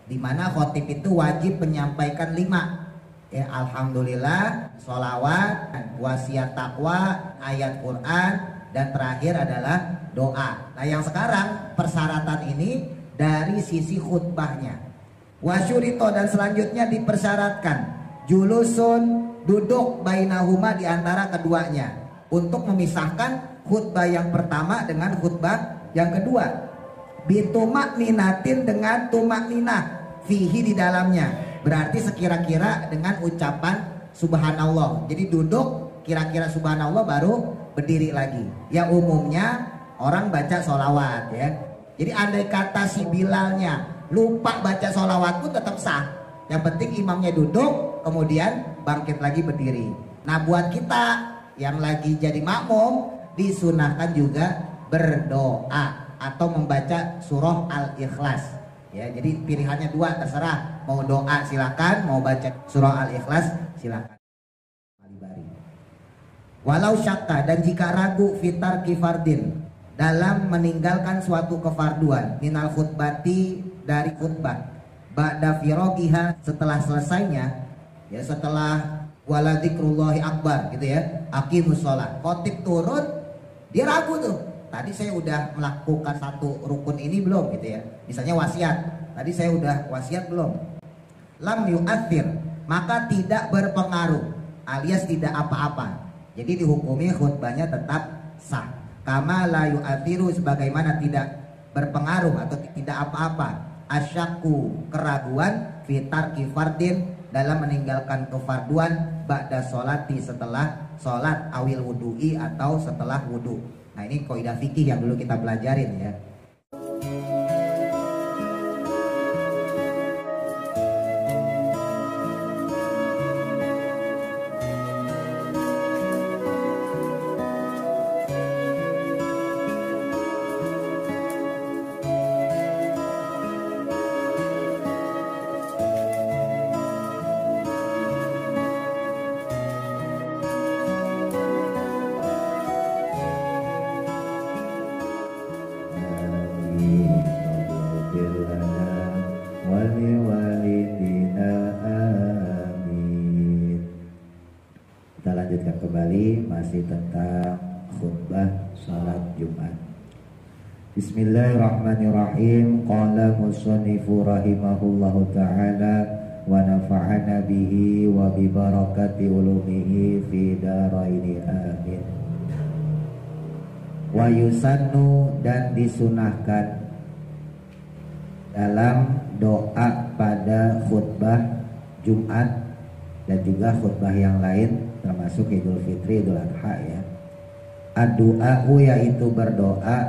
di mana khotib itu wajib menyampaikan 5. Ya, alhamdulillah, sholawat, wasiat taqwa, ayat Quran, dan terakhir adalah doa. Nah, yang sekarang persyaratan ini dari sisi khutbahnya. Wasyurito, dan selanjutnya dipersyaratkan julusun, duduk bainahuma, di antara keduanya, untuk memisahkan khutbah yang pertama dengan khutbah yang kedua. Bitumak ninatin, dengan tumak ninah fihi, di dalamnya. Berarti sekira-kira dengan ucapan subhanallah. Jadi duduk kira-kira subhanallah baru berdiri lagi. Ya umumnya orang baca sholawat ya. Jadi andai kata si Bilalnya lupa baca sholawat pun tetap sah. Yang penting imamnya duduk kemudian bangkit lagi berdiri. Nah buat kita yang lagi jadi makmum disunahkan juga berdoa atau membaca surah Al-Ikhlas. Ya, jadi pilihannya 2, terserah, mau doa silakan, mau baca surah Al-Ikhlas silakan. Walau syakka, dan jika ragu fitar kifardin, dalam meninggalkan suatu kefarduan, minal khutbati, dari khutbah, ba'da firogiha, setelah selesainya, ya setelah waladikrullahi akbar gitu ya, aqimus sholat, khotib turun, dia ragu tuh. Tadi saya udah melakukan satu rukun ini belum gitu ya. Misalnya wasiat. Tadi saya udah wasiat belum? Lam yu'athir, maka tidak berpengaruh, alias tidak apa-apa. Jadi dihukumi khutbahnya tetap sah. Kama la yu'athiru, sebagaimana tidak berpengaruh atau tidak apa-apa. Asyaku, keraguan, fitar kifardin, dalam meninggalkan kefarduan, ba'da sholati, setelah sholat, awil wudu'i, atau setelah wudu. Nah ini kaidah fikih yang dulu kita pelajarin ya. Kembali masih tentang khutbah salat Jumat. Bismillahirrahmanirrahim. Qala musannifu rahimahullahu ta'ala wa nafa'ana bihi wa bi barakati ulumihi fi daraini amin. Wa yusannu, dan disunahkan dalam doa pada khutbah Jumat dan juga khutbah yang lain termasuk Idul Fitri, Idul Adha ya. Ad-du'a'u, yaitu berdoa,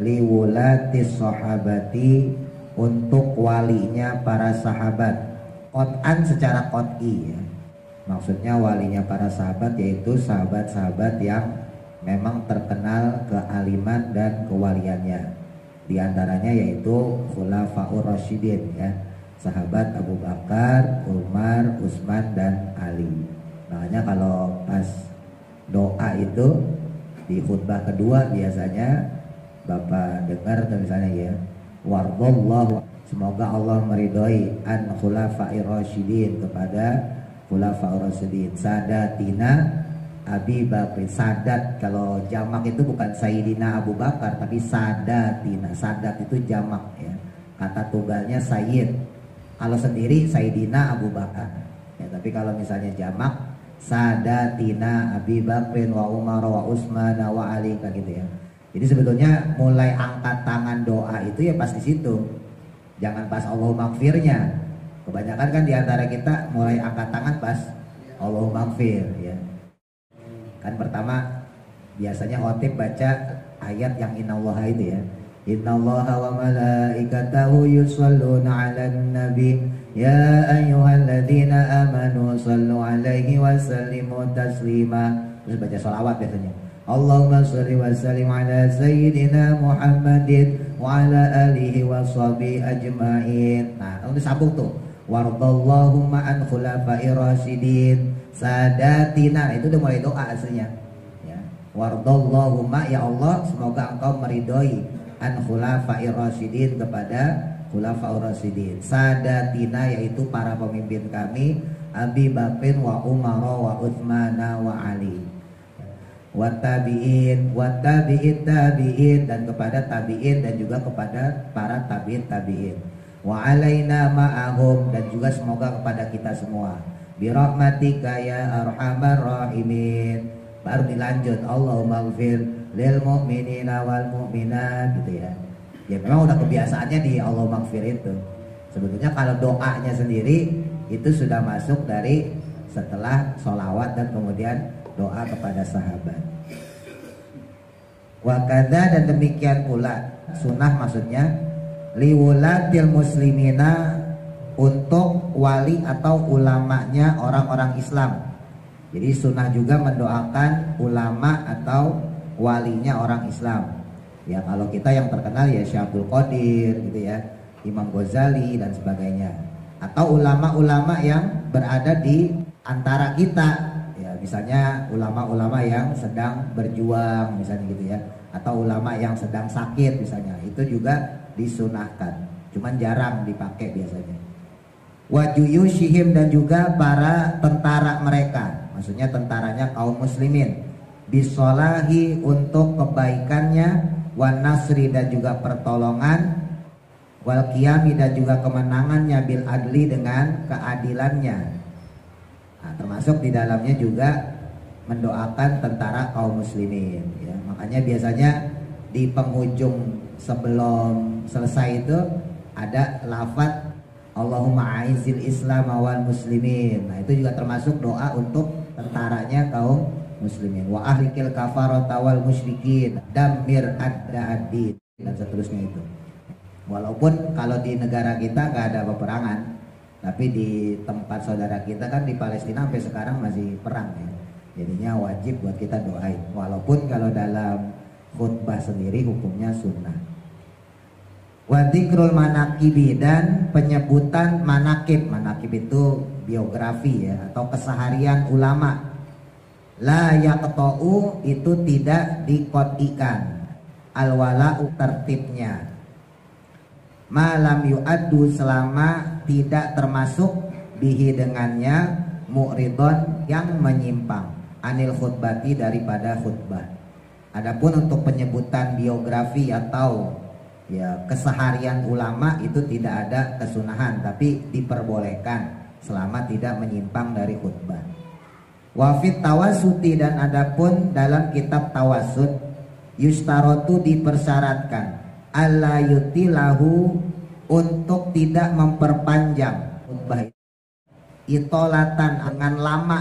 liwulatis sahabati, untuk walinya para sahabat. Qot'an, secara qot'i ya. Maksudnya walinya para sahabat yaitu sahabat-sahabat yang memang terkenal kealiman dan kewaliannya. Di antaranya yaitu Khulafaur Rasyidin ya. Sahabat Abu Bakar, Umar, Utsman, dan Ali. Makanya kalau pas doa itu di khutbah kedua biasanya Bapak dengar misalnya ya, wardallahu, semoga Allah meridhoi an khulafa'ir rasyidin, kepada khulafa'ur rasyidin, sadatina Abi Bakr. Sadat kalau jamak itu bukan Sayyidina Abu Bakar tapi sadatina. Sadat itu jamak ya, kata tunggalnya sayyid. Kalau sendiri Sayyidina Abu Bakar ya, tapi kalau misalnya jamak sadatina Abi Bakrin wa Umar wa Utsman wa Ali, kan gitu ya. Jadi sebetulnya mulai angkat tangan doa itu ya pas di situ. Jangan pas Allahumma maghfirnya. Kebanyakan kan diantara kita mulai angkat tangan pas Allahumma maghfir ya. Kan pertama biasanya khotib baca ayat yang innallaha itu ya. Innallaha wa malaikatahu yusholluna 'alan nabi ya ayyuhalladzina amanu shallu 'alaihi wa sallimu taslima. Terus baca sholawat biasanya. Allahumma shalli wa sallim ala sayyidina Muhammadin wa ala alihi wa sahbihi ajmain. Nah, kalau disambung tuh, wardallahumma an khulafa'ir rasyidin sadatina. Itu udah mulai doa aslinya. Ya. Wardallahumma, ya Allah semoga engkau meridhoi an khulafa'ir rasyidin, kepada khulafaur rasyidin, sadatina yaitu para pemimpin kami, Abi Bakrin wa Umar wa Utsman wa Ali, wa tabi'in wa tabi'in dan kepada tabi'in dan juga kepada para tabi'in, wa alaina ma'ahum dan juga semoga kepada kita semua, bi rahmatika ya arhamar rahimin. Baru dilanjut Allahumma ighfir lil mu'minina wal mu'minat gitu ya. Ya memang udah kebiasaannya di Allahumma ighfir itu. Sebetulnya kalau doanya sendiri itu sudah masuk dari setelah sholawat dan kemudian doa kepada sahabat. Wakada dan demikian pula sunnah maksudnya liwulatil muslimina untuk wali atau ulamanya orang-orang Islam. Jadi sunnah juga mendoakan ulama atau walinya orang Islam. Ya kalau kita yang terkenal ya Syekh Abdul Qadir gitu ya, Imam Ghazali dan sebagainya. Atau ulama-ulama yang berada di antara kita. Ya misalnya ulama-ulama yang sedang berjuang misalnya gitu ya. Atau ulama yang sedang sakit misalnya. Itu juga disunahkan. Cuman jarang dipakai biasanya. Wajuyushihim dan juga para tentara mereka. Maksudnya tentaranya kaum muslimin, bisolahi untuk kebaikannya, wan nasri dan juga pertolongan, wal qiyami dan juga kemenangannya, bil adli dengan keadilannya. Nah, termasuk di dalamnya juga mendoakan tentara kaum muslimin ya. Makanya biasanya di penghujung sebelum selesai itu ada lafaz Allahumma aizil islam wal muslimin. Nah itu juga termasuk doa untuk tentaranya kaum muslimin. Wa ahlikil kafarata wal musyrikin damir ad-da'adid dan seterusnya itu. Walaupun kalau di negara kita nggak ada peperangan, tapi di tempat saudara kita kan di Palestina sampai sekarang masih perang ya. Jadinya wajib buat kita doain. Walaupun kalau dalam khutbah sendiri hukumnya sunnah. Wadikrul manakibi dan penyebutan manakib. Manakib itu biografi ya atau keseharian ulama. La yaqta'u itu tidak dikotikan. Al-wala'u tertibnya. Malam yu'addu selama tidak termasuk bihi dengannya mu'ridon yang menyimpang anil khutbati daripada khutbah. Adapun untuk penyebutan biografi atau ya keseharian ulama itu tidak ada kesunahan tapi diperbolehkan selama tidak menyimpang dari khutbah. Wafit tawasuti dan adapun dalam kitab tawasud yustarotu dipersyaratkan alla yutilahu untuk tidak memperpanjang khutbah itolatan dengan lama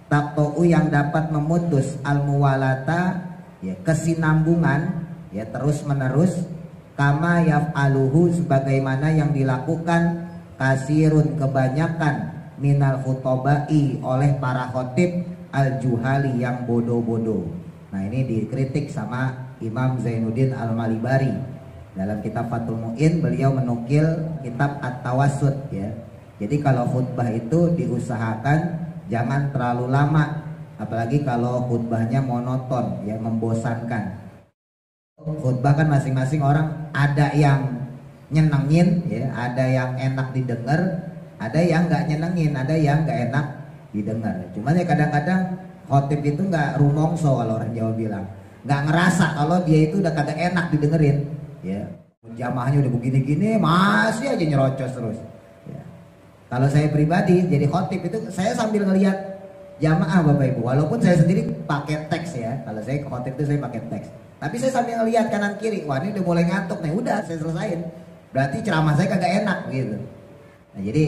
taktou yang dapat memutus al-muwalata ya kesinambungan ya terus menerus kama yaf'aluhu sebagaimana yang dilakukan kasirun kebanyakan minal khutobai oleh para khotib al-juhali yang bodoh-bodoh. Nah ini dikritik sama Imam Zainuddin Al-Malibari dalam kitab Fathul Mu'in. Beliau menukil kitab At-Tawassut ya. Jadi kalau khutbah itu diusahakan jangan terlalu lama, apalagi kalau khutbahnya monoton ya, membosankan. Khutbah kan masing-masing orang ada yang nyenengin ya, ada yang enak didengar, ada yang nggak nyenengin, ada yang nggak enak didengar. Cuman ya kadang-kadang khotib itu nggak rumongso kalau orang Jawa bilang, nggak ngerasa kalau dia itu udah kagak enak didengerin ya. Jamaahnya udah begini-gini masih aja nyerocos terus ya. Kalau saya pribadi jadi khotib itu saya sambil ngelihat jamaah Bapak Ibu, walaupun saya sendiri pakai teks ya. Kalau saya khotib itu saya pakai teks, tapi saya sambil ngelihat kanan kiri, wah ini udah mulai ngantuk nih, udah saya selesain. Berarti ceramah saya kagak enak gitu. Nah, jadi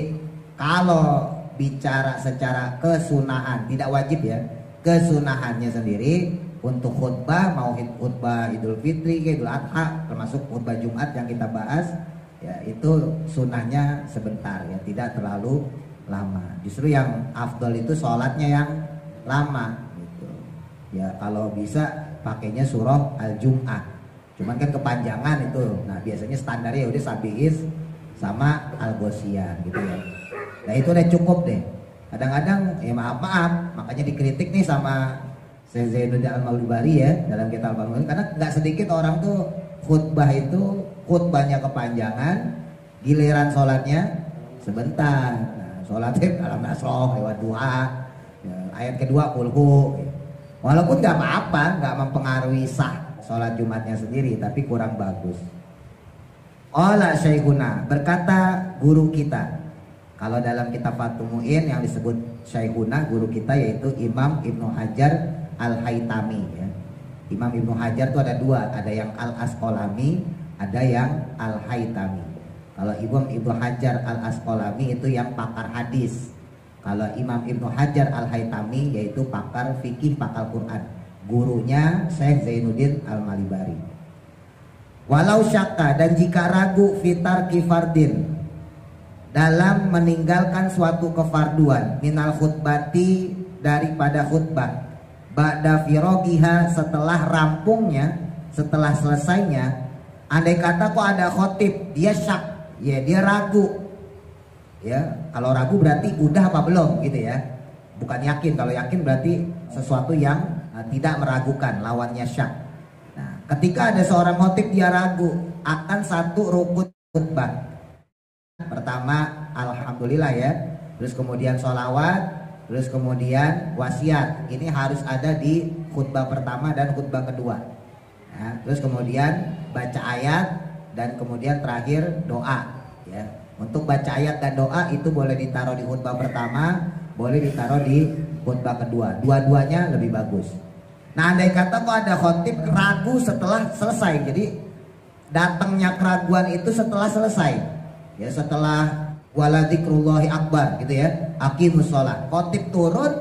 kalau bicara secara kesunahan tidak wajib ya, kesunahannya sendiri untuk khutbah, mau khutbah Idul Fitri, Idul Adha, termasuk khutbah Jumat yang kita bahas, ya itu sunahnya sebentar ya, tidak terlalu lama. Justru yang afdol itu sholatnya yang lama gitu. Ya kalau bisa pakainya surah Al-Jum'ah. Cuman kan kepanjangan itu. Nah biasanya standarnya udah Sabi'is sama Al-Ghoshiyah gitu ya. Nah itu udah cukup deh. Kadang-kadang ya maaf makanya dikritik nih sama Syekh Zainuddin Al-Malibari ya dalam kitab Al-Malibari, karena nggak sedikit orang tuh khutbah itu khutbahnya kepanjangan, Giliran sholatnya sebentar. Nah, sholatnya dalam nasroh lewat duha, ya, ayat kedua kulhu. Walaupun nggak apa-apa, nggak mempengaruhi sah sholat Jumatnya sendiri, tapi kurang bagus. Qala Syekhuna, berkata guru kita. Kalau dalam kitab Fathul Mu'in yang disebut Syekhuna, guru kita yaitu Imam Ibnu Hajar Al-Haytami ya. Imam Ibnu Hajar itu ada dua, ada yang Al-Asqalani, ada yang Al-Haytami. Kalau Imam Ibnu Hajar Al-Asqalani itu yang pakar hadis. Kalau Imam Ibnu Hajar Al-Haytami yaitu pakar fikih, pakar Quran. Gurunya Syekh Zainuddin Al-Malibari. Walau syakka, dan jika ragu fitar kifardin, dalam meninggalkan suatu kefarduan, minal khutbati, daripada khutbah, ba'da firogiha, setelah rampungnya, setelah selesainya. Andai kata kok ada khotib, dia syak, ya dia ragu. Ya, kalau ragu berarti udah apa belum gitu ya. Bukan yakin, kalau yakin berarti sesuatu yang tidak meragukan, lawannya syak. Nah, ketika ada seorang khotib dia ragu akan satu rukun khutbah. Pertama alhamdulillah ya, terus kemudian sholawat, terus kemudian wasiat. Ini harus ada di khutbah pertama dan khutbah kedua. Nah, terus kemudian baca ayat dan kemudian terakhir doa ya. Untuk baca ayat dan doa itu boleh ditaruh di khutbah pertama, boleh ditaruh di khutbah kedua. Dua-duanya lebih bagus. Nah, andai kata kok ada khotib ragu setelah selesai, jadi datangnya keraguan itu setelah selesai. Ya, setelah wala dzikrullahi akbar gitu ya, aqimus sholat, khotib turun,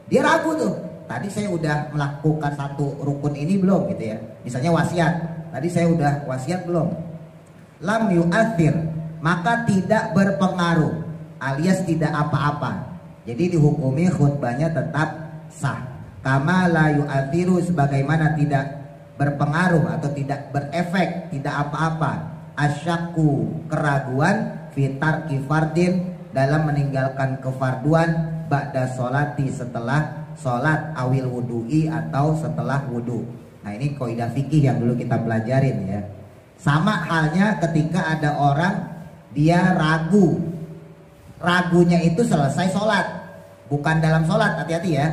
dia ragu tuh, tadi saya udah melakukan satu rukun ini belum gitu ya, misalnya wasiat, tadi saya udah wasiat belum, lam yu'athir, maka tidak berpengaruh alias tidak apa-apa, jadi dihukumi khutbahnya tetap sah. Kama la yu'athiru, sebagaimana tidak berpengaruh atau tidak berefek, tidak apa-apa, asyaku, keraguan, fitar kifardin, dalam meninggalkan kefarduan, ba'da sholati, setelah sholat, awil wudu'i, atau setelah wudu. Nah, ini kaidah fikih yang dulu kita pelajarin ya. Sama halnya ketika ada orang dia ragu, ragunya itu selesai sholat, bukan dalam sholat, hati-hati ya.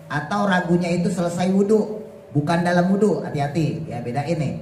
Atau ragunya itu selesai wudu, bukan dalam wudu, hati-hati ya, beda ini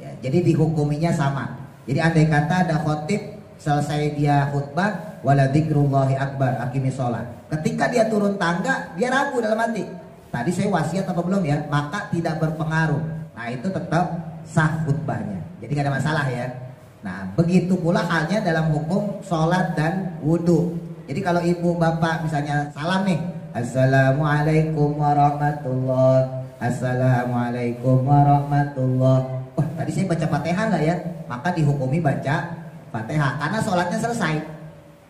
ya. Jadi dihukuminya sama. Jadi andai kata ada khotib selesai dia khutbah, wala dzikrullahi akbar, aqimis sholat, ketika dia turun tangga dia ragu dalam hati, tadi saya wasiat apa belum ya, maka tidak berpengaruh. Nah, itu tetap sah khutbahnya, jadi gak ada masalah ya. Nah, begitu pula halnya dalam hukum sholat dan wudhu. Jadi kalau ibu bapak misalnya salam nih, assalamualaikum warahmatullah, assalamualaikum warahmatullah, wah tadi saya baca Fatihah nggak ya, maka dihukumi baca Fatihah karena sholatnya selesai.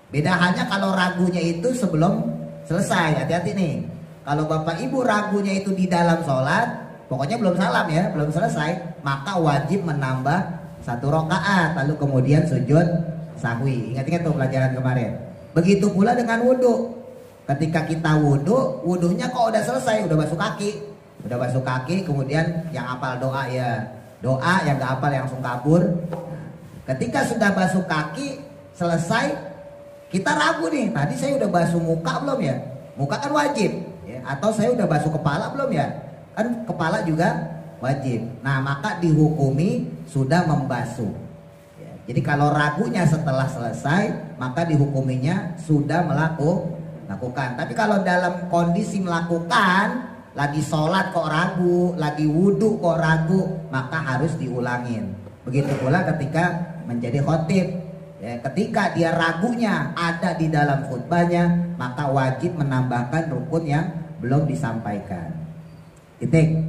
Beda halnya kalau ragunya itu sebelum selesai, hati-hati nih. Kalau bapak ibu ragunya itu di dalam sholat, pokoknya belum salam ya, belum selesai, maka wajib menambah 1 rakaat lalu kemudian sujud sahwi. Ingat-ingat tuh pelajaran kemarin. Begitu pula dengan wudhu. Ketika kita wudhu, wudhunya kok udah selesai, udah basuh kaki, kemudian yang hafal doa ya doa, yang gak hafal yang langsung kabur. Ketika sudah basuh kaki selesai, kita ragu nih, tadi saya udah basuh muka belum ya? Muka kan wajib ya. Atau saya udah basuh kepala belum ya? Kan kepala juga wajib. Nah, maka dihukumi sudah membasuh ya. Jadi kalau ragunya setelah selesai, maka dihukuminya sudah melakukan. Tapi kalau dalam kondisi melakukan, lagi sholat kok ragu, lagi wudhu kok ragu, maka harus diulangin. Begitu pula ketika menjadi khotib ya, ketika dia ragunya ada di dalam khutbahnya, maka wajib menambahkan rukun yang belum disampaikan. Titik.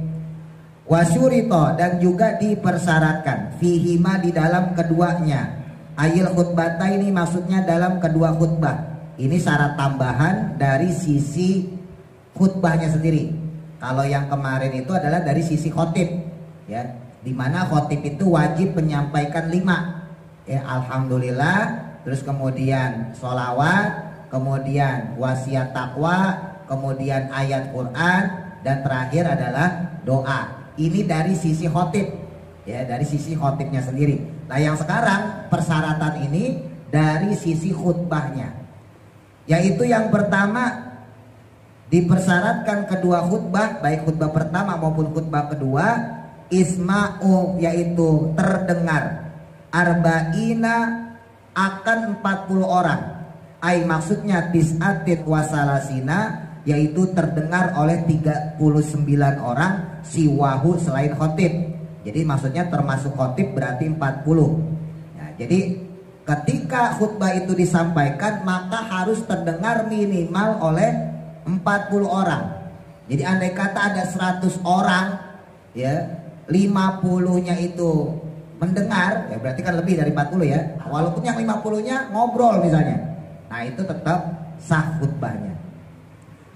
Wasyurito, dan juga dipersyaratkan fihima, di dalam keduanya, ayil khutbata, ini maksudnya dalam kedua khutbah. Ini syarat tambahan dari sisi khutbahnya sendiri. Kalau yang kemarin itu adalah dari sisi khotib ya, dimana khotib itu wajib menyampaikan 5 ya, alhamdulillah, terus kemudian sholawat, kemudian wasiat takwa, kemudian ayat Quran, dan terakhir adalah doa. Ini dari sisi khotib ya, dari sisi khotibnya sendiri. Nah, yang sekarang persyaratan ini dari sisi khutbahnya. Yaitu yang pertama, dipersyaratkan kedua khutbah, baik khutbah pertama maupun khutbah kedua, isma'u, yaitu terdengar, arba'ina, akan 40 orang. Ai maksudnya tis'atin wasalasina, yaitu terdengar oleh 39 orang, siwahu selain khotib. Jadi maksudnya termasuk khotib berarti 40. Nah, jadi ketika khutbah itu disampaikan maka harus terdengar minimal oleh 40 orang. Jadi andai kata ada 100 orang, ya 50-nya itu mendengar, ya berarti kan lebih dari 40 ya. Walaupun yang 50-nya ngobrol misalnya, nah itu tetap sah khutbahnya.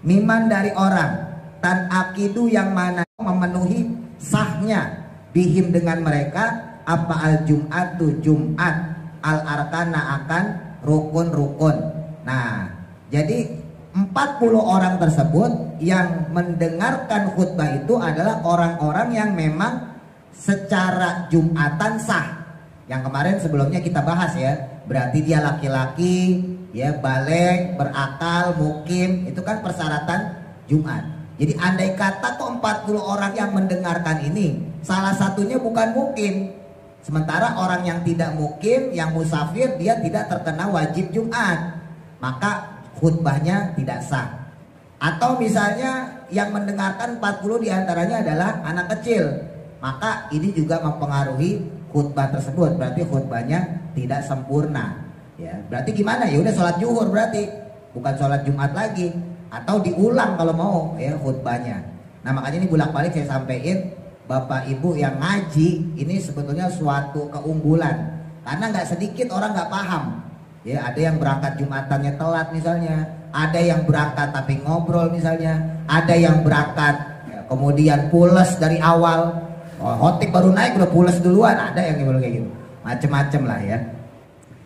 Miman dari orang, tan akidu yang mana memenuhi sahnya, bihim dengan mereka, apa al jum'atu Jumat, al arkana akan rukun-rukun. Nah, jadi 40 orang tersebut yang mendengarkan khutbah itu adalah orang-orang yang memang secara Jumatan sah. Yang kemarin sebelumnya kita bahas ya, berarti dia laki-laki, ya baligh, berakal, mukim, itu kan persyaratan Jumat. Jadi andai kata kok 40 orang yang mendengarkan ini salah satunya bukan mukim, sementara orang yang tidak mukim, yang musafir, dia tidak terkena wajib Jumat, maka khutbahnya tidak sah. Atau misalnya yang mendengarkan 40 diantaranya adalah anak kecil, maka ini juga mempengaruhi khutbah tersebut, berarti khutbahnya tidak sempurna. Ya, berarti gimana? Ya udah sholat zuhur berarti, bukan sholat Jumat lagi, atau diulang kalau mau ya khutbahnya. Nah makanya ini bolak-balik saya sampaikan, Bapak Ibu yang ngaji ini sebetulnya suatu keunggulan, karena nggak sedikit orang nggak paham. Ya, ada yang berangkat Jumatannya telat misalnya, ada yang berangkat tapi ngobrol misalnya, ada yang berangkat ya, kemudian pules dari awal, khotib baru naik udah pules duluan, ada yang kayak gitu, macem-macem lah ya.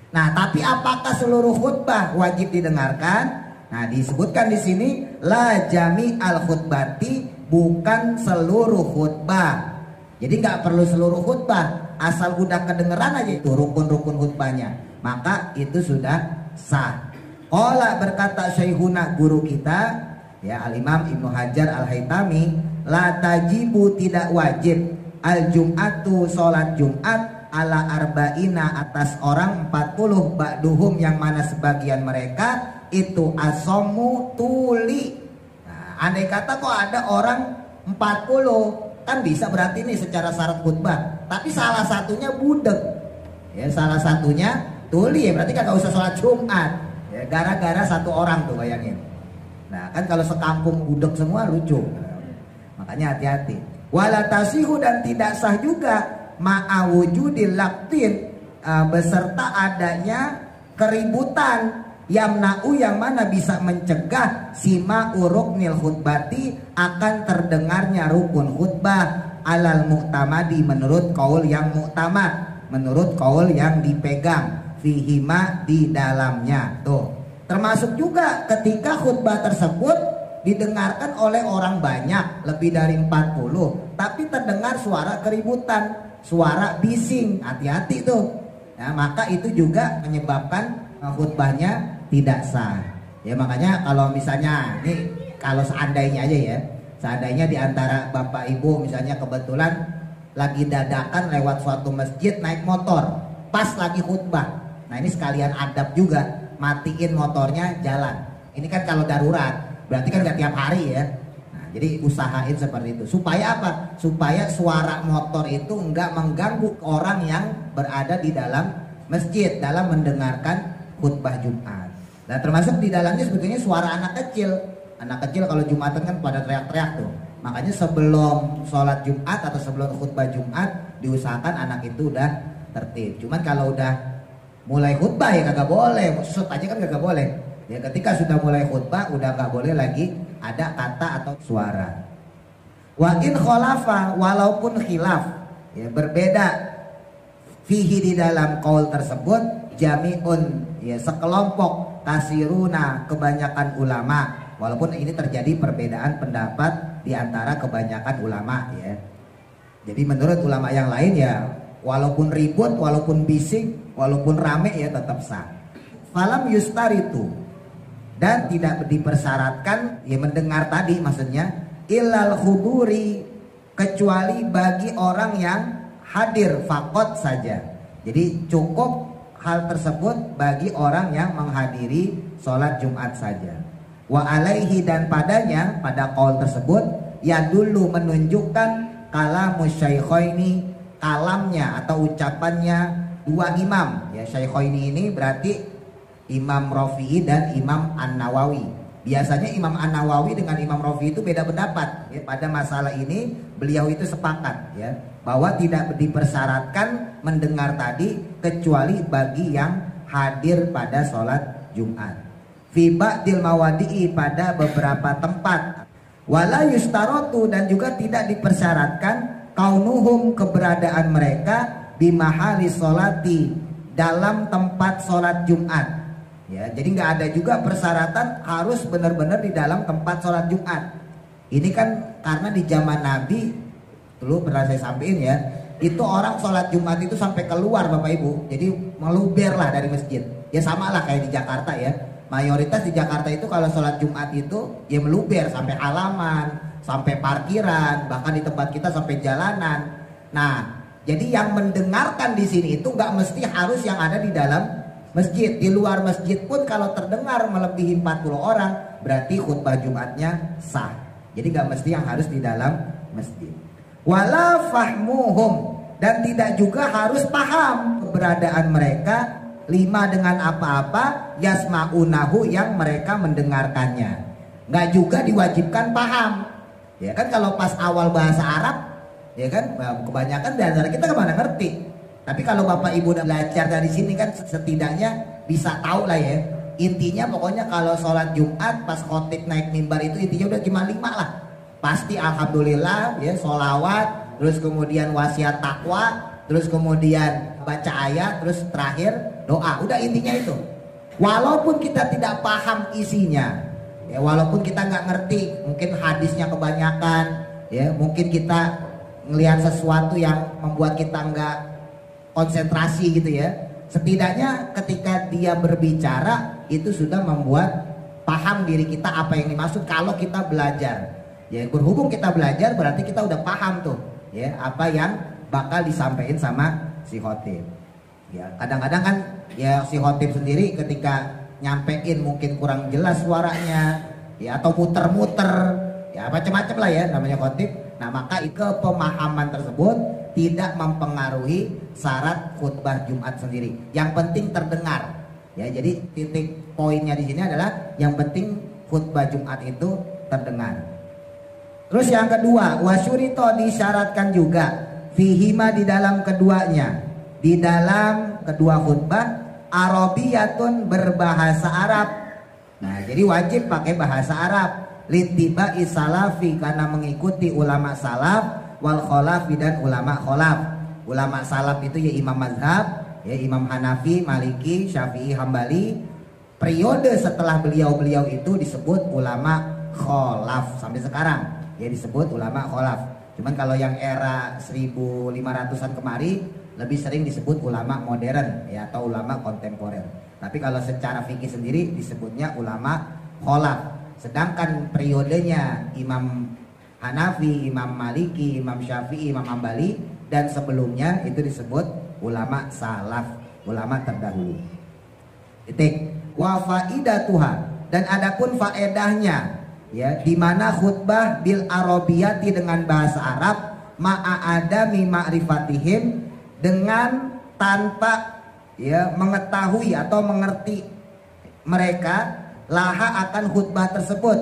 Nah, tapi apakah seluruh khutbah wajib didengarkan? Nah, disebutkan di sini la jami al khutbati, bukan seluruh khutbah. Jadi nggak perlu seluruh khutbah, asal udah kedengeran aja itu rukun-rukun khutbahnya, maka itu sudah sah. Qala, berkata Syekhuna guru kita ya Al-Imam Ibnu Hajar Al-Haytami, la tajibu, tidak wajib, al-jum'atu, sholat Jumat, ala arba'ina, atas orang 40, ba'duhum, yang mana sebagian mereka itu asomu tuli. Nah, andai kata kok ada orang 40, kan bisa berarti ini secara syarat khutbah, tapi salah satunya budek ya, salah satunya tuli ya, berarti kagak usah sholat Jumat ya, gara-gara satu orang tuh, bayangin. Nah kan kalau sekampung budek semua lucu, makanya hati-hati. Walatasihu, dan tidak sah juga ma'awujudil laktin, beserta adanya keributan, yamna'u, yang mana bisa mencegah sima uruknil khutbati, akan terdengarnya rukun khutbah, alal muktamadi, menurut kaul yang muktamad, menurut kaul yang dipegang, fihima, di dalamnya. Tuh, termasuk juga ketika khutbah tersebut didengarkan oleh orang banyak, lebih dari 40, tapi terdengar suara keributan, suara bising, hati-hati tuh ya, maka itu juga menyebabkan khutbahnya tidak sah ya. Makanya kalau misalnya nih, kalau seandainya aja ya, seandainya diantara Bapak Ibu misalnya kebetulan lagi dadakan lewat suatu masjid naik motor pas lagi khutbah, nah ini sekalian adab juga, matiin motornya, jalan. Ini kan kalau darurat, berarti kan gak tiap hari ya. Jadi usahain seperti itu. Supaya apa? Supaya suara motor itu enggak mengganggu orang yang berada di dalam masjid dalam mendengarkan khutbah Jumat. Nah termasuk di dalamnya sebetulnya suara anak kecil. Anak kecil kalau Jumatan kan pada teriak-teriak tuh. Makanya sebelum sholat Jumat atau sebelum khutbah Jumat diusahakan anak itu udah tertib. Cuman kalau udah mulai khutbah ya kagak boleh. Susut aja kan kagak boleh. Ya ketika sudah mulai khutbah udah gak boleh lagi ada kata atau suara. Wa in kholafa, walaupun khilaf ya, berbeda fihi, di dalam qaul tersebut, jami'un ya, sekelompok, kasiruna, kebanyakan ulama, walaupun ini terjadi perbedaan pendapat di antara kebanyakan ulama ya. Jadi menurut ulama yang lain ya, walaupun ribut, walaupun bising, walaupun rame ya tetap sah. falam yustaritu, dan tidak dipersyaratkan ya mendengar tadi maksudnya ilal huduri, kecuali bagi orang yang hadir fakot saja. Jadi cukup hal tersebut bagi orang yang menghadiri sholat Jumat saja. Wa alaihi, dan padanya pada qaul tersebut ya dulu menunjukkan kalamus syaikhaini, kalamnya atau ucapannya dua imam ya. Syaikhaini ini berarti Imam Rafi'i dan Imam An-Nawawi. Biasanya Imam An-Nawawi dengan Imam Rafi'i itu beda pendapat ya. Pada masalah ini beliau itu sepakat ya bahwa tidak dipersyaratkan mendengar tadi kecuali bagi yang hadir pada sholat Jumat. Fi ba'dil mawadi'i, pada beberapa tempat. Wala yustarotu, dan juga tidak dipersyaratkan kaunuhum, keberadaan mereka di mahali sholati, dalam tempat sholat Jumat. Ya, jadi nggak ada juga persyaratan harus benar-benar di dalam tempat sholat Jumat. Ini kan karena di zaman Nabi dulu pernah saya sampaikan ya, itu orang sholat Jumat itu sampai keluar Bapak Ibu, jadi meluber lah dari masjid. Ya sama lah kayak di Jakarta ya. Mayoritas di Jakarta itu kalau sholat Jumat itu ya meluber sampai halaman, sampai parkiran, bahkan di tempat kita sampai jalanan. Nah, jadi yang mendengarkan di sini itu nggak mesti harus yang ada di dalam masjid. Di luar masjid pun kalau terdengar melebihi 40 orang berarti khutbah Jumatnya sah. Jadi gak mesti yang harus di dalam masjid. Wala fahmuhum, dan tidak juga harus paham keberadaan mereka lima dengan apa-apa yasma'unahu, yang mereka mendengarkannya. Gak juga diwajibkan paham. Ya kan kalau pas awal bahasa Arab ya kan kebanyakan di antara kita kemana ngerti. Tapi kalau Bapak Ibu udah belajar dari sini kan setidaknya bisa tahu lah ya. Intinya pokoknya kalau sholat Jumat pas khotib naik mimbar itu intinya udah cuma 5 lah. Pasti alhamdulillah ya, sholawat, terus kemudian wasiat takwa, terus kemudian baca ayat, terus terakhir doa. Udah intinya itu. Walaupun kita tidak paham isinya, ya walaupun kita nggak ngerti, mungkin hadisnya kebanyakan, ya mungkin kita ngelihat sesuatu yang membuat kita nggak konsentrasi gitu ya. Setidaknya ketika dia berbicara itu sudah membuat paham diri kita apa yang dimaksud kalau kita belajar. Ya berhubung kita belajar berarti kita udah paham tuh ya apa yang bakal disampaikan sama si khotib. Ya kadang-kadang kan ya si khotib sendiri ketika nyampein mungkin kurang jelas suaranya ya atau muter-muter ya macam-macam lah ya namanya khotib. Nah maka kepemahaman tersebut tidak mempengaruhi syarat khutbah Jumat sendiri. Yang penting terdengar. Ya, jadi titik poinnya di sini adalah yang penting khutbah Jumat itu terdengar. Terus yang kedua, wasyurito disyaratkan juga fihima di dalam keduanya. Di dalam kedua khutbah arabiyatun berbahasa Arab. Nah, jadi wajib pakai bahasa Arab. Littiba'i salafi, karena mengikuti ulama salaf, wal kholafi, dan ulama kholaf. Ulama salaf itu ya imam mazhab, ya Imam Hanafi, Maliki, Syafi'i, Hambali. Periode setelah beliau-beliau itu disebut ulama kholaf sampai sekarang ya disebut ulama kholaf. Cuman kalau yang era 1500-an kemari lebih sering disebut ulama modern ya atau ulama kontemporer. Tapi kalau secara fikih sendiri disebutnya ulama kholaf. Sedangkan periodenya Imam Hanafi, Imam Maliki, Imam Syafi'i, Imam Hambali, dan sebelumnya itu disebut ulama salaf, ulama terdahulu. Titik. Wa faidatuha, dan adapun faedahnya ya di mana khutbah bil arabiyati dengan bahasa Arab ma'adami ma'rifatihim, dengan tanpa ya mengetahui atau mengerti mereka laha akan khutbah tersebut.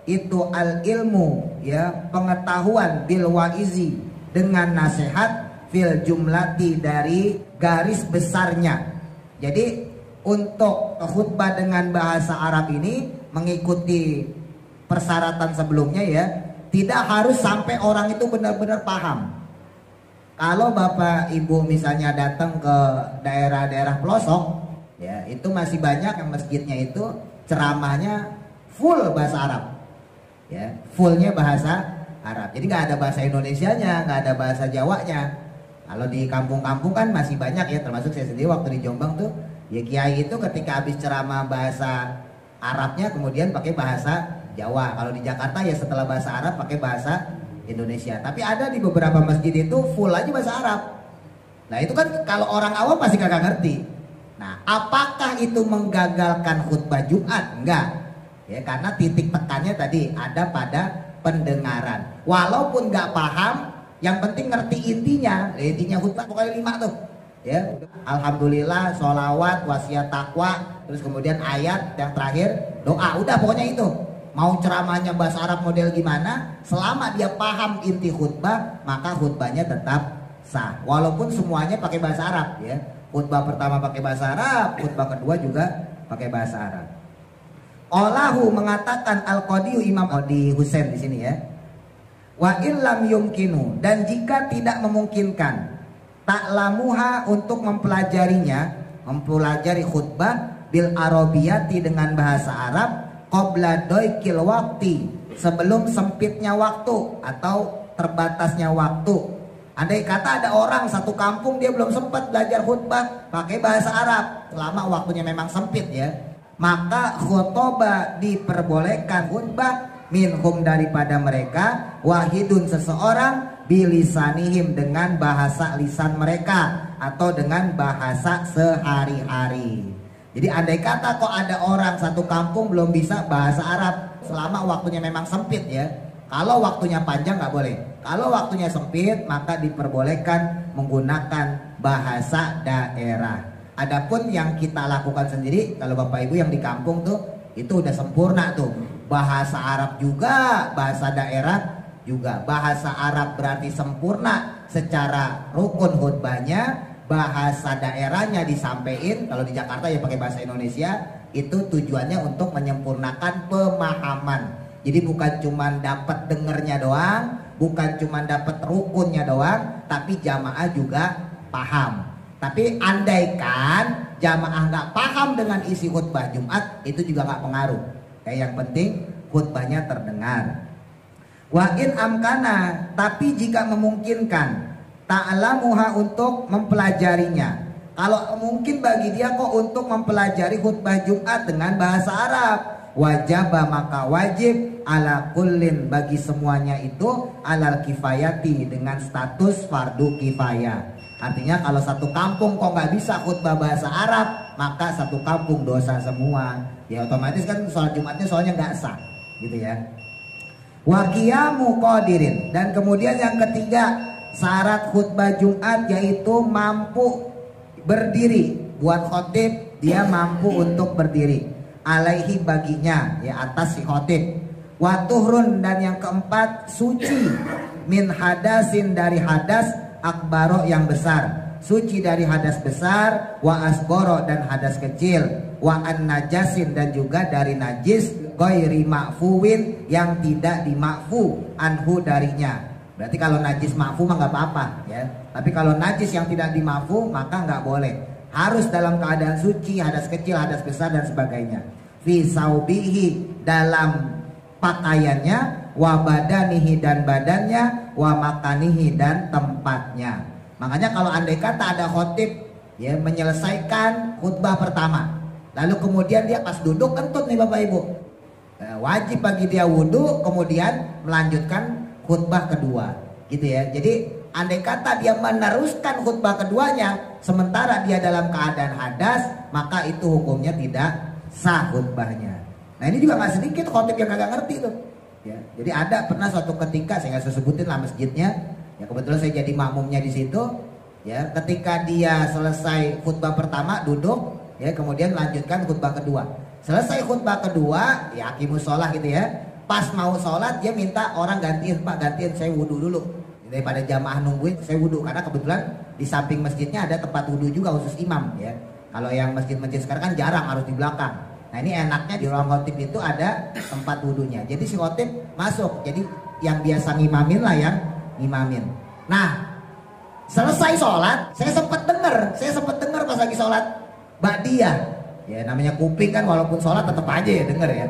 Itu al ilmu ya pengetahuan bil waizi, dengan nasihat fil jumlati, dari garis besarnya. Jadi untuk khutbah dengan bahasa Arab ini mengikuti persyaratan sebelumnya ya, tidak harus sampai orang itu benar-benar paham. Kalau Bapak Ibu misalnya datang ke daerah-daerah pelosok ya, itu masih banyak yang masjidnya itu ceramahnya full bahasa Arab ya, fullnya bahasa Arab. Jadi nggak ada bahasa Indonesianya, nggak ada bahasa Jawanya. Kalau di kampung-kampung kan masih banyak ya, termasuk saya sendiri waktu di Jombang tuh Ya kiai itu ketika habis ceramah bahasa Arabnya kemudian pakai bahasa Jawa. Kalau di Jakarta ya setelah bahasa Arab pakai bahasa Indonesia. Tapi ada di beberapa masjid itu full aja bahasa Arab. Nah itu kan kalau orang awam pasti kagak ngerti. Nah apakah itu menggagalkan khutbah Jumat? Enggak. Ya karena titik tekannya tadi ada pada pendengaran. Walaupun nggak paham, yang penting ngerti intinya. Intinya khutbah pokoknya 5 tuh. Ya, alhamdulillah, sholawat, wasiat takwa, terus kemudian ayat yang terakhir doa. Udah pokoknya itu. Mau ceramahnya bahasa Arab model gimana, selama dia paham inti khutbah, maka khutbahnya tetap sah. Walaupun semuanya pakai bahasa Arab ya. Khutbah pertama pakai bahasa Arab, khutbah kedua juga pakai bahasa Arab. Olahu mengatakan Al-Qadiyu Imam Qadi Husain di sini ya. Wa illam yumkinu, dan jika tidak memungkinkan ta'lamuha untuk mempelajarinya, mempelajari khutbah bil arabiyati dengan bahasa Arab qabla doikil waktu, sebelum sempitnya waktu atau terbatasnya waktu. Andai kata ada orang satu kampung dia belum sempat belajar khutbah pakai bahasa Arab selama waktunya memang sempit ya, maka khutbah diperbolehkan khutbah minhum daripada mereka wahidun seseorang bilisanihim dengan bahasa lisan mereka atau dengan bahasa sehari-hari. Jadi andai kata kok ada orang satu kampung belum bisa bahasa Arab selama waktunya memang sempit ya. Kalau waktunya panjang nggak boleh. Kalau waktunya sempit maka diperbolehkan menggunakan bahasa daerah. Adapun yang kita lakukan sendiri, kalau Bapak Ibu yang di kampung tuh itu udah sempurna tuh. Bahasa Arab juga, bahasa daerah juga. Bahasa Arab berarti sempurna secara rukun khutbahnya, bahasa daerahnya disampaikan. Kalau di Jakarta ya pakai bahasa Indonesia, itu tujuannya untuk menyempurnakan pemahaman. Jadi bukan cuma dapat dengernya doang, bukan cuma dapat rukunnya doang, tapi jamaah juga paham. Tapi andaikan jamaah nggak paham dengan isi khutbah Jumat, itu juga nggak pengaruh. Yang penting khutbahnya terdengar. Wa in amkana, tapi jika memungkinkan ta'lamuha untuk mempelajarinya. Kalau mungkin bagi dia kok untuk mempelajari khutbah Jumat dengan bahasa Arab, wajaba maka wajib ala kullin bagi semuanya itu alal kifayati dengan status fardu kifayah. Artinya kalau satu kampung kok nggak bisa khutbah bahasa Arab, maka satu kampung dosa semua. Ya otomatis kan sholat Jumatnya soalnya nggak sah, gitu ya. Wa qiyamu qadirin, dan kemudian yang ketiga syarat khutbah Jumat yaitu mampu berdiri. Buat khotib dia mampu untuk berdiri. Alaihi baginya ya atas si khotib. Wa tuhrun, dan yang keempat suci min hadasin dari hadas akbaro yang besar, suci dari hadas besar, wa asgoro dan hadas kecil, wa an najasin dan juga dari najis, ghairi ma'fuwin yang tidak dimakfu anhu darinya. Berarti kalau najis makfu mah nggak apa-apa ya. Tapi kalau najis yang tidak dimakfu maka nggak boleh. Harus dalam keadaan suci, hadas kecil, hadas besar dan sebagainya. Fi saubihi, dalam pakaiannya, wa badanihi dan badannya, wa makanihi dan tempatnya. Makanya kalau andai kata ada khotib ya menyelesaikan khutbah pertama, lalu kemudian dia pas duduk kentut nih Bapak Ibu, wajib bagi dia wudhu kemudian melanjutkan khutbah kedua, gitu ya. Jadi andai kata dia meneruskan khutbah keduanya sementara dia dalam keadaan hadas, maka itu hukumnya tidak sah khutbahnya. Nah ini juga nggak sedikit khotib yang kagak ngerti tuh. Ya, jadi ada pernah suatu ketika, saya nggak usah sebutin lah masjidnya. Ya kebetulan saya jadi makmumnya di situ. Ya, ketika dia selesai khutbah pertama duduk, ya kemudian lanjutkan khutbah kedua. Selesai khutbah kedua, ya aqimus sholah gitu ya. Pas mau sholat dia minta orang gantiin, Pak gantiin saya wudhu dulu. Daripada jamaah nungguin, saya wudhu karena kebetulan di samping masjidnya ada tempat wudhu juga khusus imam ya. Kalau yang masjid-masjid sekarang kan jarang, harus di belakang. Nah ini enaknya di ruang khotib itu ada tempat wudhunya. Jadi si khotib masuk. Jadi yang biasa ngimamin lah yang ngimamin. Nah selesai sholat, saya sempat dengar pas lagi sholat ba'diyah. Ya namanya kuping kan, walaupun sholat tetap aja ya denger ya.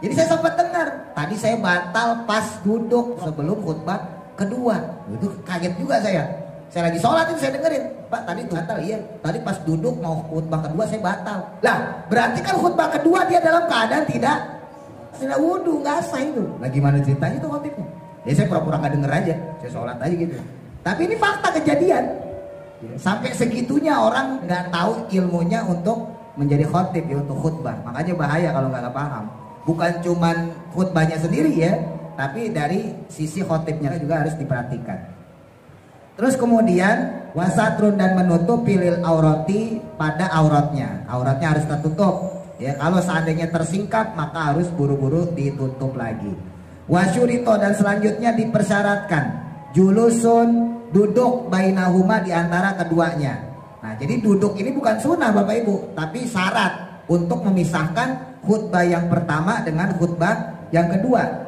Jadi saya sempat dengar. Tadi saya batal pas duduk sebelum khutbah kedua. Itu kaget juga saya. Saya lagi sholat itu saya dengerin, Pak tadi batal, iya. Tadi pas duduk mau khutbah kedua saya batal. Lah berarti kan khutbah kedua dia dalam keadaan tidak wudhu, nggak sah itu. Nah gimana ceritanya tuh khotibnya? Ya saya pura-pura nggak denger aja, saya sholat aja gitu. Tapi ini fakta kejadian. Sampai segitunya orang nggak tahu ilmunya untuk menjadi khotib ya, untuk khutbah. Makanya bahaya kalau nggak paham. Bukan cuman khutbahnya sendiri ya, tapi dari sisi khotibnya juga harus diperhatikan. Terus kemudian wasatrun dan menutup pilil aurati pada auratnya. Auratnya harus tertutup. Ya, kalau seandainya tersingkap maka harus buru-buru ditutup lagi. Wasyurito dan selanjutnya dipersyaratkan julusun, duduk bainahuma di antara keduanya. Nah, jadi duduk ini bukan sunnah Bapak Ibu, tapi syarat untuk memisahkan khutbah yang pertama dengan khutbah yang kedua.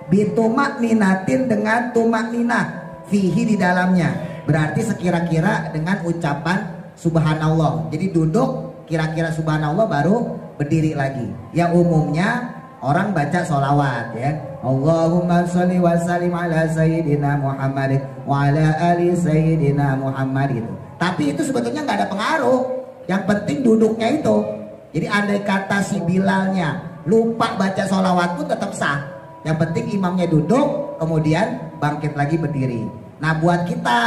Bitumak ninatin dengan tumak ninah fihi di dalamnya, berarti sekira-kira dengan ucapan subhanallah. Jadi duduk kira-kira subhanallah baru berdiri lagi. Ya umumnya orang baca sholawat ya, Allahumma sholli wa sallim ala sayyidina Muhammad wa ala ali sayyidina Muhammad gitu. Tapi itu sebetulnya nggak ada pengaruh, yang penting duduknya itu. Jadi andai kata si Bilalnya lupa baca sholawat pun tetap sah. Yang penting imamnya duduk kemudian bangkit lagi berdiri. Nah buat kita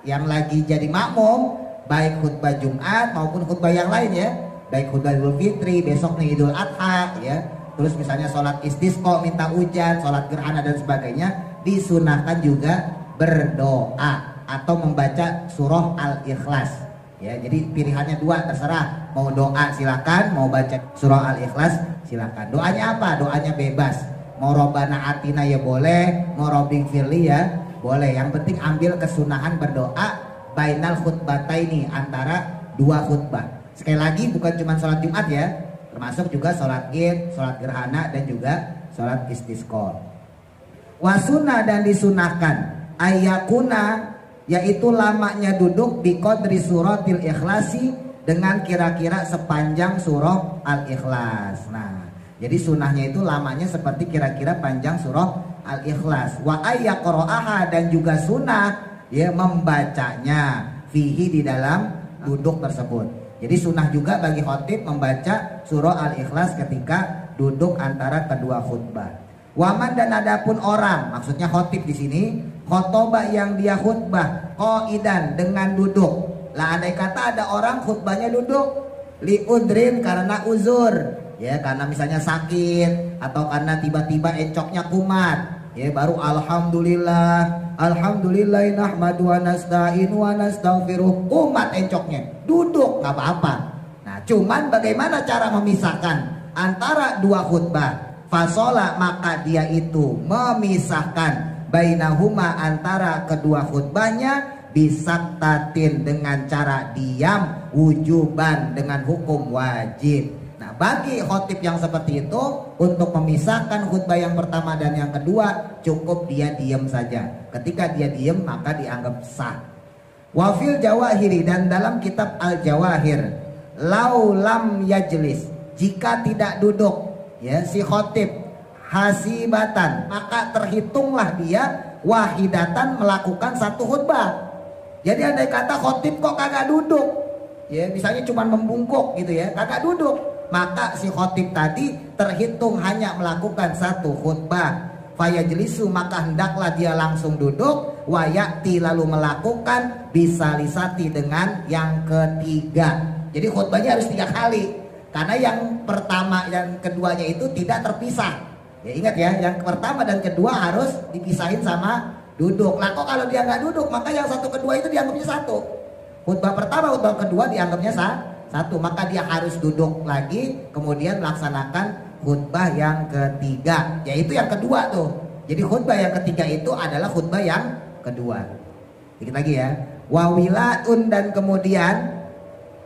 yang lagi jadi makmum, baik khutbah Jumat maupun khutbah yang lain ya, baik khutbah Idul Fitri, besok nih Idul Adha ya, terus misalnya sholat istisqa minta hujan, sholat gerhana dan sebagainya, disunahkan juga berdoa atau membaca surah Al-Ikhlas ya. Jadi pilihannya dua, terserah, mau doa silakan, mau baca surah Al-Ikhlas silakan. Doanya apa? Doanya bebas, mau Robbana Atina ya boleh, mau Robbing Firli ya boleh. Yang penting ambil kesunahan berdoa bainal khutbataini, antara dua khutbah. Sekali lagi bukan cuma sholat Jumat ya, termasuk juga sholat Id, sholat gerhana dan juga sholat istisqa. Wasuna dan disunahkan ayakuna, yaitu lamanya duduk di qadri suratil ikhlasi, dengan kira-kira sepanjang surah Al-Ikhlas. Nah jadi sunahnya itu lamanya seperti kira-kira panjang surah Al-Ikhlas. Wa ayyaqra'aha, dan juga sunnah ya membacanya fihi di dalam duduk tersebut. Jadi sunnah juga bagi khotib membaca surah Al-Ikhlas ketika duduk antara kedua khutbah. Waman, dan adapun orang, maksudnya khotib di sini, khotobah yang dia khutbah qaidan dengan duduk. Lah andai kata ada orang khutbahnya duduk liudrin, karena uzur ya, karena misalnya sakit atau karena tiba-tiba encoknya kumat ya, baru alhamdulillah nahmadu wa nasta'inu wa nastaghfiruh, kumat encoknya, duduk nggak apa-apa. Nah cuman bagaimana cara memisahkan antara dua khutbah? Fasola, maka dia itu memisahkan bainahuma, antara kedua khutbahnya, bisaktatin, dengan cara diam, wujuban, dengan hukum wajib. Nah bagi khotib yang seperti itu, untuk memisahkan khutbah yang pertama dan yang kedua, cukup dia diam saja. Ketika dia diam maka dianggap sah. Wafil Jawahiri, dan dalam kitab Al-Jawahir, laulam yajlis, jika tidak duduk ya si khotib hasibatan, maka terhitunglah dia wahidatan, melakukan satu khutbah. Jadi andai kata khotib kok kagak duduk ya, misalnya cuma membungkuk gitu ya, kagak duduk, maka si khotib tadi terhitung hanya melakukan satu khutbah. Fayajlisu, maka hendaklah dia langsung duduk, wayakti, lalu melakukan bisalisati, dengan yang ketiga. Jadi khutbahnya harus 3 kali, karena yang pertama dan keduanya itu tidak terpisah ya. Ingat ya, yang pertama dan kedua harus dipisahin sama duduk. Lah kok kalau dia nggak duduk, maka yang satu kedua itu dianggapnya satu. Khutbah pertama, khutbah kedua dianggapnya satu, maka dia harus duduk lagi, kemudian melaksanakan khutbah yang ketiga, yaitu yang kedua tuh. Jadi khutbah yang ketiga itu adalah khutbah yang kedua. Dikit lagi ya. Wawilaun, dan kemudian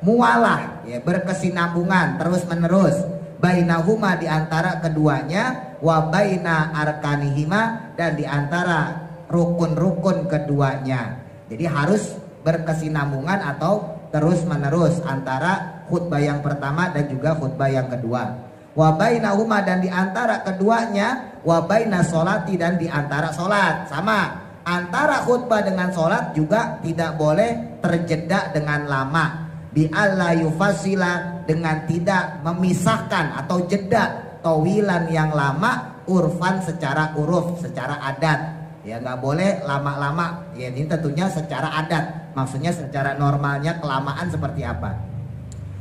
mualah ya, berkesinambungan terus menerus, bainahuma, di antara keduanya, wa baina arkanihima, dan di antara rukun-rukun keduanya. Jadi harus berkesinambungan atau terus menerus antara khutbah yang pertama dan juga khutbah yang kedua. Wa bainahuma, dan di antara keduanya, wa baina sholati, dan di antara sholat. Sama, Antara khutbah dengan sholat juga tidak boleh terjeda dengan lama. Bi alla yufasila, dengan tidak memisahkan atau jeda tawilan yang lama, urfan secara uruf, secara adat. Ya nggak boleh lama-lama. Ya ini tentunya secara adat. Maksudnya secara normalnya kelamaan seperti apa.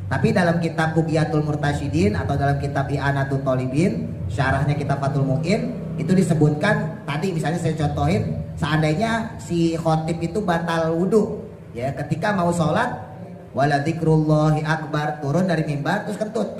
Tapi dalam kitab Bughyatul Murtasyidin atau dalam kitab I'anatul Thalibin, syarahnya kitab Fathul Mu'in, itu disebutkan tadi misalnya saya contohin, seandainya si khotib itu batal wudhu, ya ketika mau sholat, wala dzikrullahi akbar, turun dari mimbar terus kentut,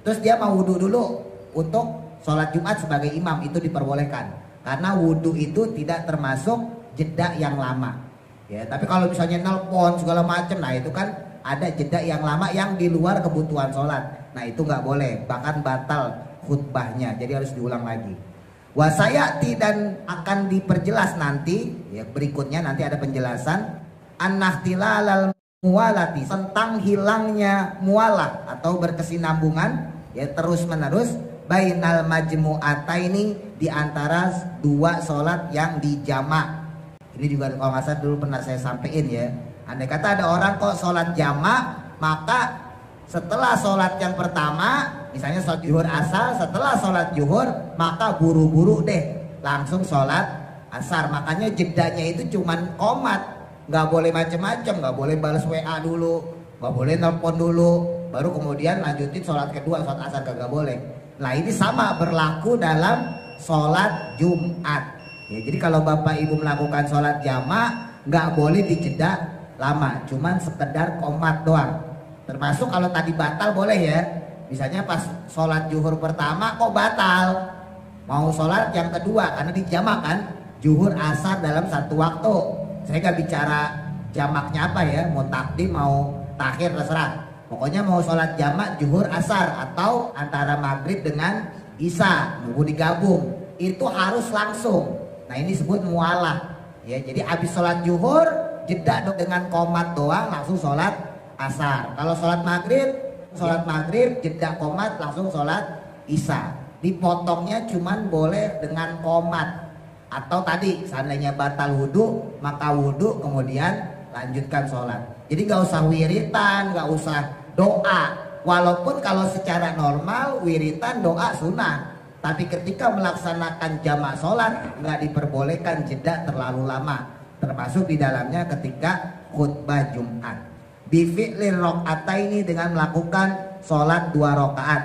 terus dia mau wudhu dulu untuk sholat Jumat sebagai imam, itu diperbolehkan karena wudhu itu tidak termasuk jeda yang lama. Ya, tapi kalau misalnya nelpon segala macam, nah itu kan ada jeda yang lama yang di luar kebutuhan sholat. Nah itu nggak boleh, bahkan batal khutbahnya. Jadi harus diulang lagi. Wasayati, dan akan diperjelas nanti, ya berikutnya nanti ada penjelasan an-nakhtilalal muwalati, tentang hilangnya mualah atau berkesinambungan, ya terus menerus bainal majmu'ataini, di antara dua sholat yang dijamak. Ini juga kalau nggak salah dulu pernah saya sampaikan ya. Andai kata ada orang kok sholat jamak, maka setelah sholat yang pertama, misalnya sholat zuhur asar, setelah sholat zuhur maka buru-buru deh langsung sholat asar. Makanya jedanya itu cuman qomat, nggak boleh macem-macem, nggak boleh balas WA dulu, nggak boleh nelpon dulu, baru kemudian lanjutin sholat kedua, sholat asar kagak boleh. Nah ini sama berlaku dalam sholat Jumat. Ya, jadi kalau bapak ibu melakukan sholat jamak nggak boleh dijeda lama, cuman sekedar qomat doang. Termasuk kalau tadi batal boleh ya, misalnya pas sholat zuhur pertama kok batal, mau sholat yang kedua karena dijamak kan, zuhur asar dalam satu waktu. Saya nggak bicara jamaknya apa ya, mau takdim mau takhir terserah, pokoknya mau sholat jamak zuhur asar atau antara maghrib dengan isya nunggu digabung, itu harus langsung. Nah ini disebut mualah ya. Jadi habis sholat zuhur jeda dengan qomat doang langsung sholat asar. Kalau sholat maghrib jeda qomat langsung sholat isya. Dipotongnya cuman boleh dengan qomat. Atau tadi seandainya batal wudhu, maka wudhu kemudian lanjutkan sholat. Jadi nggak usah wiritan, nggak usah doa. Walaupun kalau secara normal wiritan doa sunnah, tapi ketika melaksanakan jamak sholat nggak diperbolehkan jeda terlalu lama, termasuk di dalamnya ketika khutbah Jumat. Bifi'lir rok'ataini, dengan melakukan sholat 2 rakaat.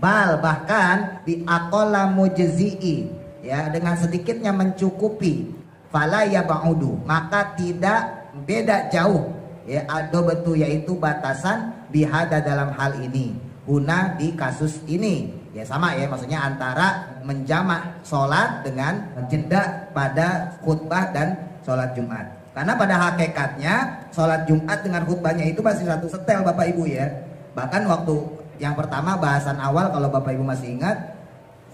Bal, bahkan bi aqalla mujzi'i, ya dengan sedikitnya mencukupi. Fala yab'udu, maka tidak beda jauh, ya ado betul, yaitu batasan bihada dalam hal ini. Guna di kasus ini ya sama ya, maksudnya antara menjamak sholat dengan jeda pada khutbah dan sholat Jumat. Karena pada hakikatnya sholat Jumat dengan khutbahnya itu masih satu setel Bapak Ibu ya. Bahkan waktu yang pertama bahasan awal, kalau Bapak Ibu masih ingat,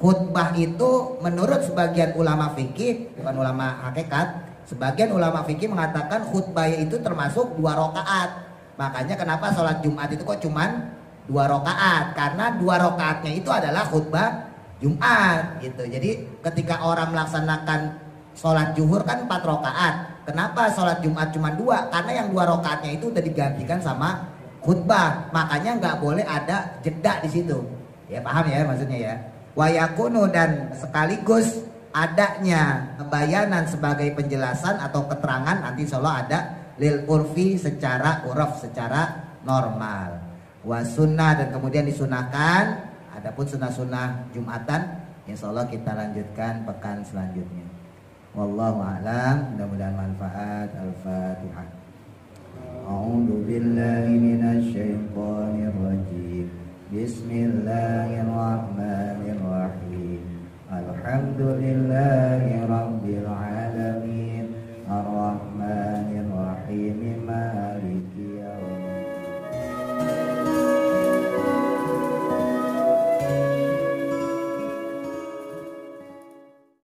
khutbah itu menurut sebagian ulama fikih, bukan ulama hakikat, sebagian ulama fikih mengatakan khutbah itu termasuk 2 rakaat. Makanya kenapa sholat Jumat itu kok cuman 2 rakaat, karena 2 rakaatnya itu adalah khutbah Jumat gitu. Jadi ketika orang melaksanakan sholat zuhur kan 4 rakaat, kenapa sholat Jumat cuma 2? Karena yang 2 rakaatnya itu udah digantikan sama khutbah, makanya nggak boleh ada jeda di situ. Ya paham ya maksudnya ya. Wayakunu, dan sekaligus adanya bayanan sebagai penjelasan atau keterangan, nanti insya Allah ada lil urfi, secara uraf, secara normal. Wasunnah, dan kemudian disunahkan. Adapun sunnah-sunnah Jumatan insya Allah kita lanjutkan pekan selanjutnya. Wallahu a'lam, mudah-mudahan manfaat. Al-Fatihah. A'udzu billahi minasy syaithanir rajim. Bismillahirrahmanirrahim. Alhamdulillahi rabbil alamin.